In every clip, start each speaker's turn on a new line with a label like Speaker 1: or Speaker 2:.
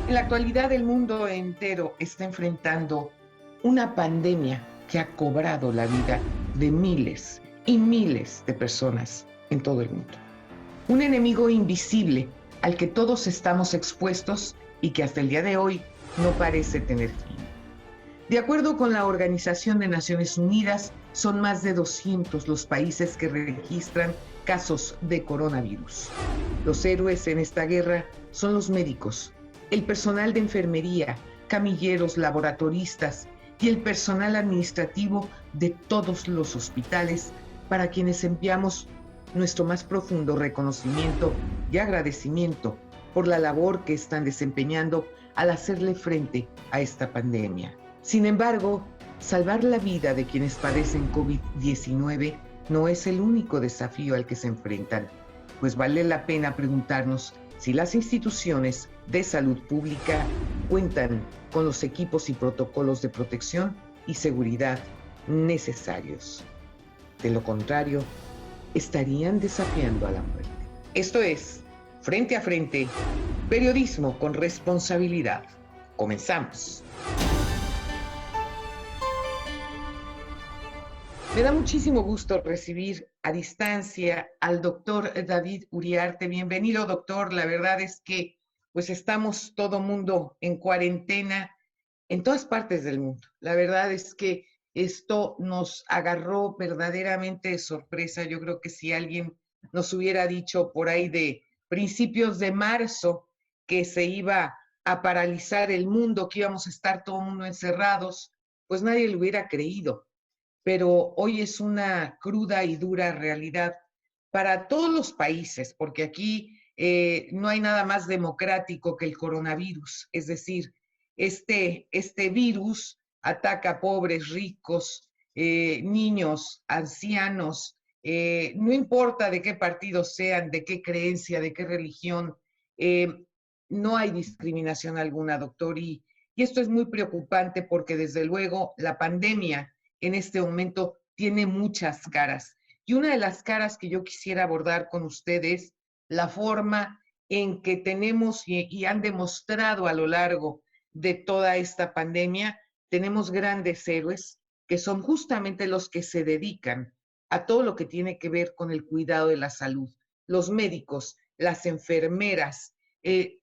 Speaker 1: En la actualidad el mundo entero está enfrentando una pandemia que ha cobrado la vida de miles y miles de personas en todo el mundo. Un enemigo invisible al que todos estamos expuestos y que hasta el día de hoy no parece tener fin. De acuerdo con la Organización de Naciones Unidas, son más de 200 los países que registran casos de coronavirus. Los héroes en esta guerra son los médicos, el personal de enfermería, camilleros, laboratoristas y el personal administrativo de todos los hospitales, para quienes enviamos nuestro más profundo reconocimiento y agradecimiento por la labor que están desempeñando al hacerle frente a esta pandemia. Sin embargo, salvar la vida de quienes padecen COVID-19 no es el único desafío al que se enfrentan, pues vale la pena preguntarnos si las instituciones de salud pública cuentan con los equipos y protocolos de protección y seguridad necesarios. De lo contrario, estarían desafiando a la muerte. Esto es Frente a Frente, periodismo con responsabilidad. Comenzamos. Me da muchísimo gusto recibir a distancia al doctor David Uriarte. Bienvenido, doctor. La verdad es que pues estamos todo mundo en cuarentena en todas partes del mundo. La verdad es que esto nos agarró verdaderamente de sorpresa. Yo creo que si alguien nos hubiera dicho por ahí de principios de marzo que se iba a paralizar el mundo, que íbamos a estar todo el mundo encerrados, pues nadie lo hubiera creído. Pero hoy es una cruda y dura realidad para todos los países, porque aquí no hay nada más democrático que el coronavirus. Es decir, este virus ataca a pobres, ricos, niños, ancianos, no importa de qué partido sean, de qué creencia, de qué religión, no hay discriminación alguna, doctor, y esto es muy preocupante porque desde luego la pandemia en este momento tiene muchas caras. Y una de las caras que yo quisiera abordar con ustedes, la forma en que tenemos y han demostrado a lo largo de toda esta pandemia, tenemos grandes héroes que son justamente los que se dedican a todo lo que tiene que ver con el cuidado de la salud. Los médicos, las enfermeras,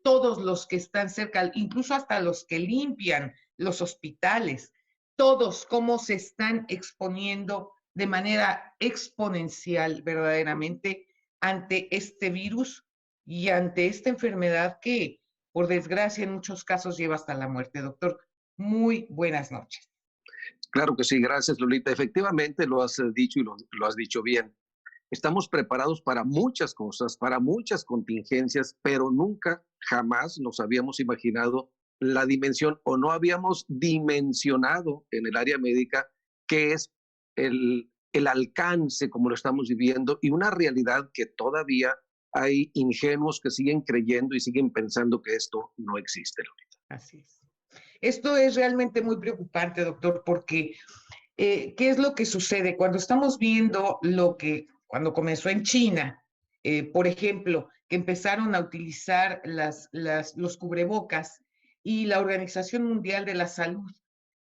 Speaker 1: todos los que están cerca, incluso hasta los que limpian los hospitales, todos cómo se están exponiendo de manera exponencial verdaderamente ante este virus y ante esta enfermedad que, por desgracia, en muchos casos lleva hasta la muerte. Doctor, muy buenas noches.
Speaker 2: Claro que sí, gracias Lolita. Efectivamente lo has dicho y lo has dicho bien. Estamos preparados para muchas cosas, para muchas contingencias, pero nunca, jamás nos habíamos imaginado la dimensión o no habíamos dimensionado en el área médica qué es el alcance como lo estamos viviendo y una realidad que todavía hay ingenuos que siguen creyendo y siguen pensando que esto no existe, Lolita.
Speaker 1: Así es. Esto es realmente muy preocupante, doctor, porque ¿qué es lo que sucede? Cuando estamos viendo cuando comenzó en China, por ejemplo, que empezaron a utilizar los cubrebocas y la Organización Mundial de la Salud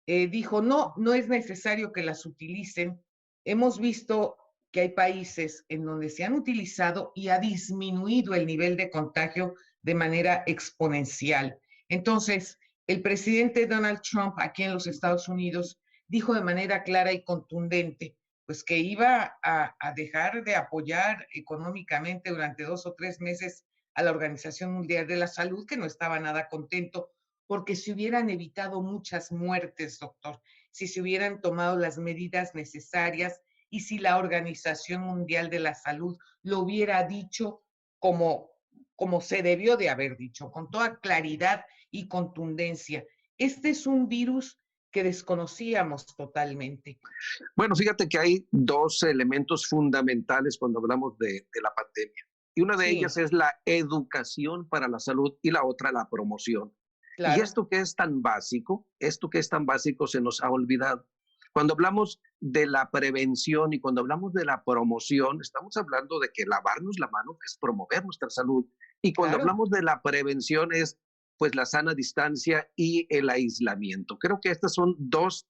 Speaker 1: dijo, no, no es necesario que las utilicen. Hemos visto que hay países en donde se han utilizado y ha disminuido el nivel de contagio de manera exponencial. Entonces, el presidente Donald Trump aquí en los Estados Unidos dijo de manera clara y contundente, pues que iba a dejar de apoyar económicamente durante 2 o 3 meses a la Organización Mundial de la Salud, que no estaba nada contento, porque se hubieran evitado muchas muertes, doctor, si se hubieran tomado las medidas necesarias y si la Organización Mundial de la Salud lo hubiera dicho como se debió de haber dicho, con toda claridad y contundencia. Este es un virus que desconocíamos totalmente.
Speaker 2: Bueno, fíjate que hay dos elementos fundamentales cuando hablamos de la pandemia. Y una de ellas
Speaker 1: Sí,
Speaker 2: es la educación para la salud y la otra la promoción. Y
Speaker 1: claro,
Speaker 2: esto que es tan básico se nos ha olvidado. Cuando hablamos de la prevención y cuando hablamos de la promoción, estamos hablando de que lavarnos la mano es promover nuestra salud. Y cuando
Speaker 1: claro,
Speaker 2: hablamos de la prevención es pues la sana distancia y el aislamiento. Creo que estas son dos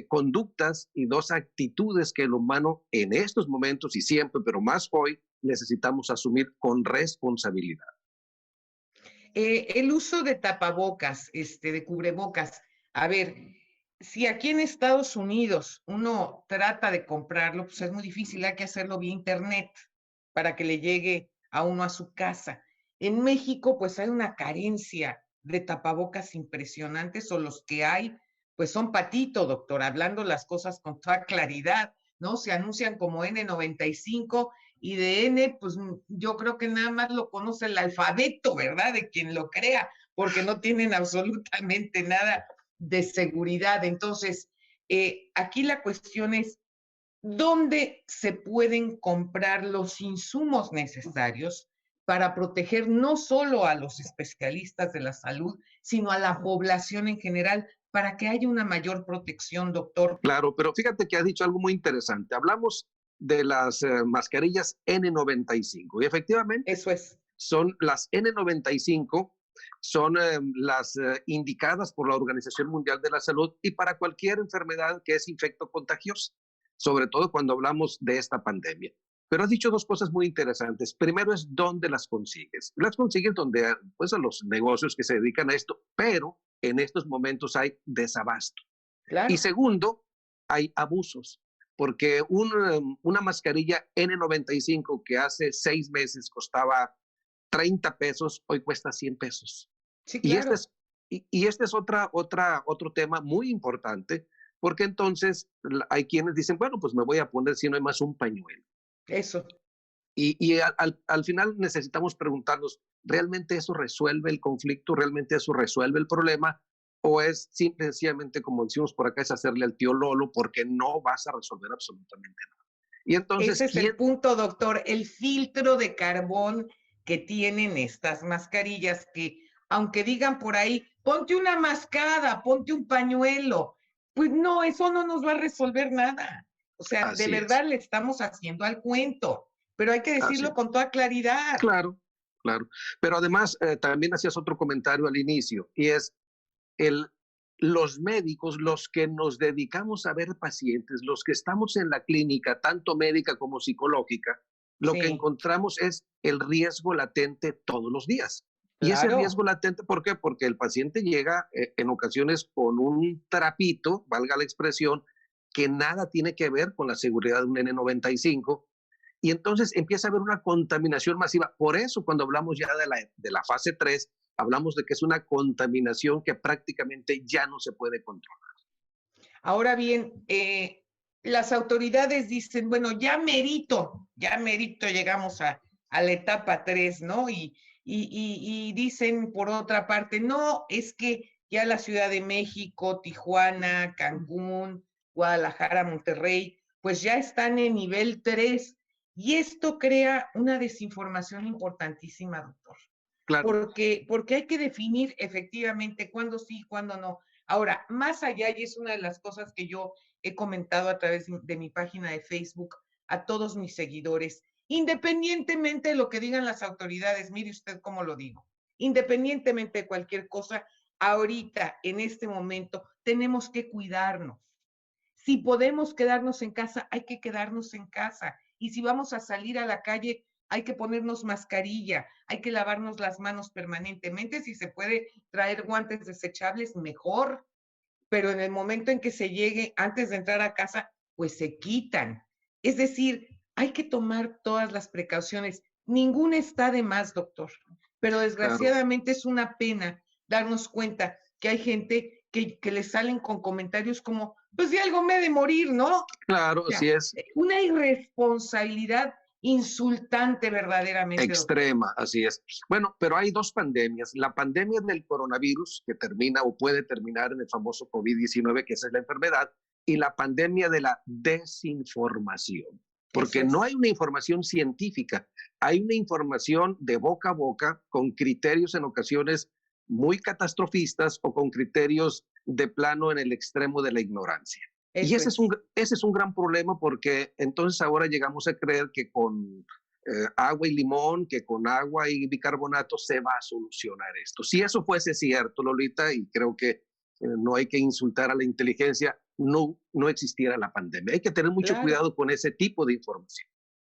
Speaker 2: conductas y dos actitudes que el humano en estos momentos y siempre, pero más hoy, necesitamos asumir con responsabilidad.
Speaker 1: El uso de tapabocas, de cubrebocas. A ver, si aquí en Estados Unidos uno trata de comprarlo, pues es muy difícil, hay que hacerlo vía internet para que le llegue a uno a su casa. En México, pues hay una carencia de tapabocas impresionantes, o los que hay, pues son patito, doctor, hablando las cosas con toda claridad, ¿no? Se anuncian como N95 y de N, pues yo creo que nada más lo conoce el alfabeto, ¿verdad? De quien lo crea, porque no tienen absolutamente nada de seguridad. Entonces, aquí la cuestión es, ¿dónde se pueden comprar los insumos necesarios para proteger no solo a los especialistas de la salud, sino a la población en general, para que haya una mayor protección, doctor?
Speaker 2: Claro, pero fíjate que has dicho algo muy interesante. Hablamos de las mascarillas N95 y efectivamente
Speaker 1: Eso es.
Speaker 2: son las N95, son las indicadas por la Organización Mundial de la Salud y para cualquier enfermedad que es infectocontagiosa, sobre todo cuando hablamos de esta pandemia. Pero has dicho dos cosas muy interesantes. Primero es dónde las consigues. Las consigues donde, pues, a los negocios que se dedican a esto, pero en estos momentos hay desabasto. Y
Speaker 1: Claro.
Speaker 2: segundo, hay abusos, porque una mascarilla N95 que hace 6 meses costaba 30 pesos, hoy cuesta 100 pesos.
Speaker 1: Sí,
Speaker 2: Y este
Speaker 1: claro.
Speaker 2: es, y este es otro tema muy importante, porque entonces hay quienes dicen, bueno, pues me voy a poner si no hay más un pañuelo.
Speaker 1: Eso.
Speaker 2: Y al final necesitamos preguntarnos, ¿realmente eso resuelve el conflicto? ¿Realmente eso resuelve el problema? ¿O es sencillamente, como decimos por acá, es hacerle al tío Lolo porque no vas a resolver absolutamente nada? Y entonces,
Speaker 1: Ese es el
Speaker 2: ¿quién?
Speaker 1: punto, doctor, el filtro de carbón que tienen estas mascarillas que, aunque digan por ahí, ponte una mascada, ponte un pañuelo, pues no, eso no nos va a resolver nada. O sea, de
Speaker 2: Así es,
Speaker 1: verdad le estamos haciendo al cuento, pero hay que
Speaker 2: así
Speaker 1: decirlo
Speaker 2: es.
Speaker 1: con toda claridad.
Speaker 2: Claro, claro. Pero además, también hacías otro comentario al inicio, y es el, los médicos, los que nos dedicamos a ver pacientes, los que estamos en la clínica, tanto médica como psicológica, lo que
Speaker 1: Sí,
Speaker 2: encontramos es el riesgo latente todos los días. Y ese riesgo
Speaker 1: claro.
Speaker 2: latente, ¿por qué? Porque el paciente llega en ocasiones con un trapito, valga la expresión, que nada tiene que ver con la seguridad de un N95 y entonces empieza a haber una contaminación masiva. Por eso cuando hablamos ya de la fase 3 hablamos de que es una contaminación que prácticamente ya no se puede controlar.
Speaker 1: Ahora bien, las autoridades dicen, bueno, ya merito llegamos a la etapa 3, ¿no? Y dicen por otra parte, no, es que ya la Ciudad de México, Tijuana, Cancún, Guadalajara, Monterrey, pues ya están en nivel 3. Y esto crea una desinformación importantísima, doctor,
Speaker 2: Claro,
Speaker 1: porque hay que definir efectivamente cuándo sí, cuándo no. Ahora, más allá, y es una de las cosas que yo he comentado a través de mi página de Facebook a todos mis seguidores, independientemente de lo que digan las autoridades, mire usted cómo lo digo, independientemente de cualquier cosa, ahorita, en este momento, tenemos que cuidarnos. Si podemos quedarnos en casa, hay que quedarnos en casa. Y si vamos a salir a la calle, hay que ponernos mascarilla, hay que lavarnos las manos permanentemente. Si se puede traer guantes desechables, mejor. Pero en el momento en que se llegue, antes de entrar a casa, pues se quitan. Es decir, hay que tomar todas las precauciones. Ninguna está de más, doctor. Pero
Speaker 2: claro,
Speaker 1: desgraciadamente es una pena darnos cuenta que hay gente que le salen con comentarios como, pues de algo me he de morir, ¿no? O
Speaker 2: claro,
Speaker 1: sea,
Speaker 2: así es.
Speaker 1: una irresponsabilidad insultante verdaderamente, doctor.
Speaker 2: Extrema, así es. Bueno, pero hay dos pandemias. La pandemia del coronavirus, que termina o puede terminar en el famoso COVID-19, que esa es la enfermedad, y la pandemia de la desinformación.
Speaker 1: Eso
Speaker 2: Porque no hay
Speaker 1: es.
Speaker 2: una información científica, hay una información de boca a boca con criterios en ocasiones muy catastrofistas o con criterios de plano en el extremo de la ignorancia. Y
Speaker 1: Eso
Speaker 2: ese es un,
Speaker 1: es.
Speaker 2: ese es un gran problema porque entonces ahora llegamos a creer que con agua y limón, que con agua y bicarbonato se va a solucionar esto. Si eso fuese cierto, Lolita, y creo que no hay que insultar a la inteligencia, no existiera la pandemia. Hay que tener mucho
Speaker 1: Claro,
Speaker 2: cuidado con ese tipo de información.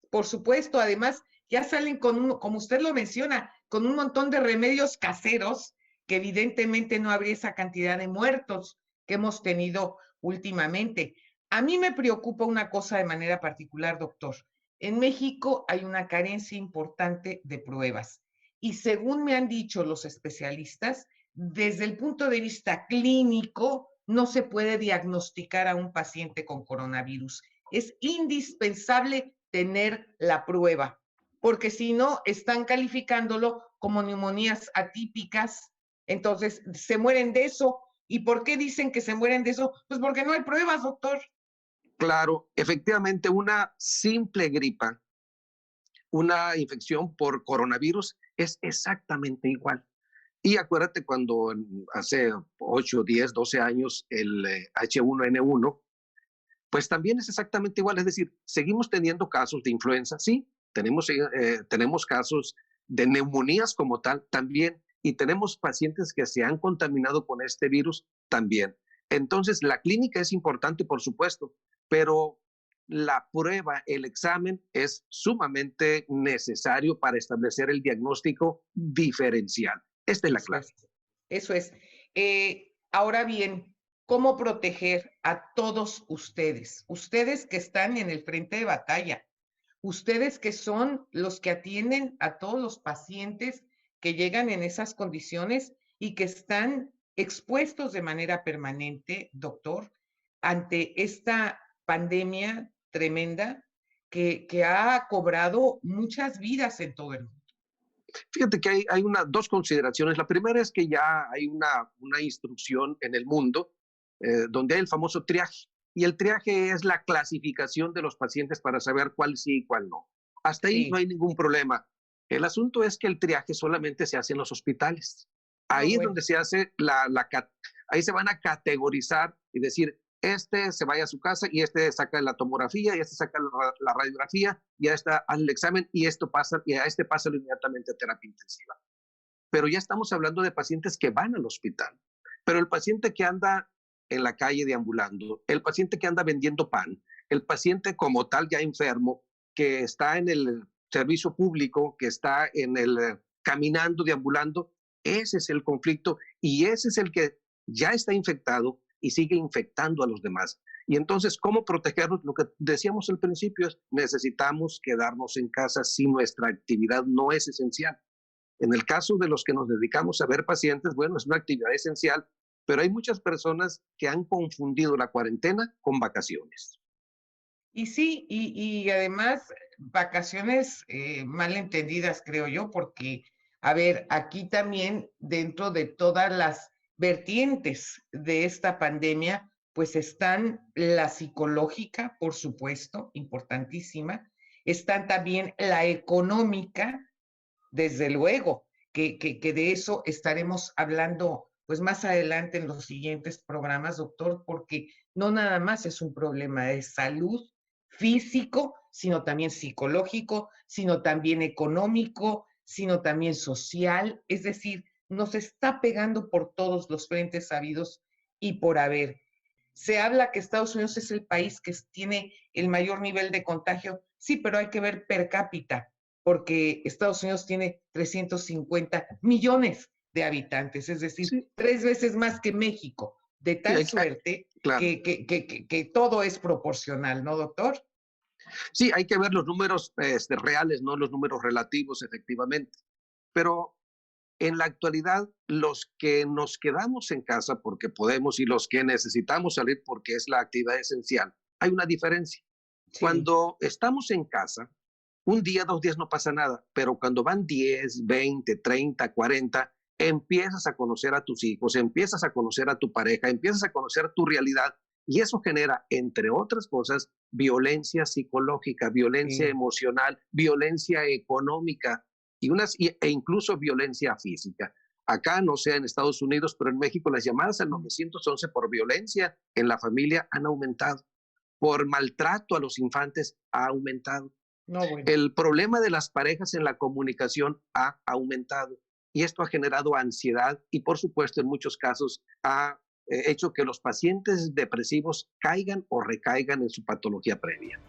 Speaker 1: por supuesto. Además, ya salen como usted lo menciona, con un montón de remedios caseros que evidentemente no habría esa cantidad de muertos que hemos tenido últimamente. A mí me preocupa una cosa de manera particular, doctor. En México hay una carencia importante de pruebas y según me han dicho los especialistas, desde el punto de vista clínico no se puede diagnosticar a un paciente con coronavirus. Es indispensable tener la prueba, porque si no, están calificándolo como neumonías atípicas, entonces se mueren de eso. ¿Y por qué dicen que se mueren de eso? Pues porque no hay pruebas, doctor.
Speaker 2: Claro, efectivamente, una simple gripa, una infección por coronavirus es exactamente igual. Y acuérdate cuando hace 8, 10, 12 años el H1N1, pues también es exactamente igual. Es decir, seguimos teniendo casos de influenza, sí, tenemos casos de neumonías como tal también, y tenemos pacientes que se han contaminado con este virus también. Entonces, la clínica es importante, por supuesto, pero la prueba, el examen es sumamente necesario para establecer el diagnóstico diferencial. Esta es la
Speaker 1: Eso
Speaker 2: clave.
Speaker 1: es, eso es. Ahora bien, ¿cómo proteger a todos ustedes? Ustedes que están en el frente de batalla, ustedes que son los que atienden a todos los pacientes que llegan en esas condiciones y que están expuestos de manera permanente, doctor, ante esta pandemia tremenda que ha cobrado muchas vidas en todo el mundo.
Speaker 2: Fíjate que hay dos consideraciones. La primera es que ya hay una instrucción en el mundo donde hay el famoso triaje. Y el triaje es la clasificación de los pacientes para saber cuál sí y cuál no. Hasta ahí no
Speaker 1: Sí.
Speaker 2: hay ningún problema. El asunto es que el triaje solamente se hace en los hospitales.
Speaker 1: Ah,
Speaker 2: Ahí es
Speaker 1: bueno.
Speaker 2: donde se hace ahí se van a categorizar y decir, este se vaya a su casa y este saca la tomografía y este saca la radiografía y ya está al examen y esto pasa y a este pasa inmediatamente a terapia intensiva. Pero ya estamos hablando de pacientes que van al hospital. Pero el paciente que anda en la calle deambulando, el paciente que anda vendiendo pan, el paciente como tal ya enfermo, que está en el servicio público, que está en el caminando, deambulando, ese es el conflicto y ese es el que ya está infectado y sigue infectando a los demás. Y entonces, ¿cómo protegernos? Lo que decíamos al principio es, necesitamos quedarnos en casa si nuestra actividad no es esencial. En el caso de los que nos dedicamos a ver pacientes, bueno, es una actividad esencial, pero hay muchas personas que han confundido la cuarentena con vacaciones.
Speaker 1: Y sí, y además vacaciones mal entendidas, creo yo, porque, a ver, aquí también dentro de todas las vertientes de esta pandemia, pues están la psicológica, por supuesto, importantísima, están también la económica, desde luego, que de eso estaremos hablando pues más adelante en los siguientes programas, doctor, porque no nada más es un problema de salud físico, sino también psicológico, sino también económico, sino también social. Es decir, nos está pegando por todos los frentes habidos y por haber. Se habla que Estados Unidos es el país que tiene el mayor nivel de contagio. Sí, pero hay que ver per cápita, porque Estados Unidos tiene 350 millones de habitantes, es decir,
Speaker 2: Sí,
Speaker 1: 3 veces más que México, de
Speaker 2: sí,
Speaker 1: tal suerte
Speaker 2: claro.
Speaker 1: que todo es proporcional, ¿no, doctor?
Speaker 2: Sí, hay que ver los números reales, no los números relativos, efectivamente. Pero en la actualidad, los que nos quedamos en casa porque podemos y los que necesitamos salir porque es la actividad esencial, hay una diferencia.
Speaker 1: Sí,
Speaker 2: Cuando estamos en casa, un día, 2 días no pasa nada, pero cuando van 10, 20, 30, 40, empiezas a conocer a tus hijos, empiezas a conocer a tu pareja, empiezas a conocer tu realidad y eso genera, entre otras cosas, violencia psicológica, violencia
Speaker 1: sí.
Speaker 2: emocional, violencia económica e incluso violencia física. Acá, no sé, en Estados Unidos, pero en México las llamadas al 911 por violencia en la familia han aumentado, por maltrato a los infantes ha aumentado.
Speaker 1: No, bueno.
Speaker 2: El problema de las parejas en la comunicación ha aumentado y esto ha generado ansiedad y, por supuesto, en muchos casos ha hecho que los pacientes depresivos caigan o recaigan en su patología previa.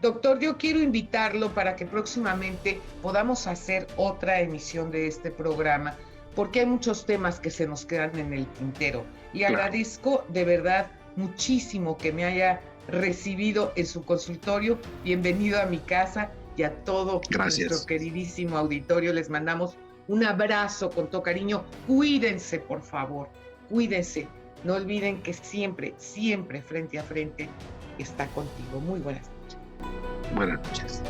Speaker 1: Doctor, yo quiero invitarlo para que próximamente podamos hacer otra emisión de este programa, porque hay muchos temas que se nos quedan en el tintero. Y
Speaker 2: Claro,
Speaker 1: agradezco de verdad muchísimo que me haya recibido en su consultorio. Bienvenido a mi casa y a todo nuestro
Speaker 2: gracias.
Speaker 1: queridísimo auditorio. Les mandamos un abrazo con todo cariño. Cuídense, por favor, cuídense. No olviden que siempre, siempre frente a frente está contigo. Muy buenas noches.
Speaker 2: Buenas noches.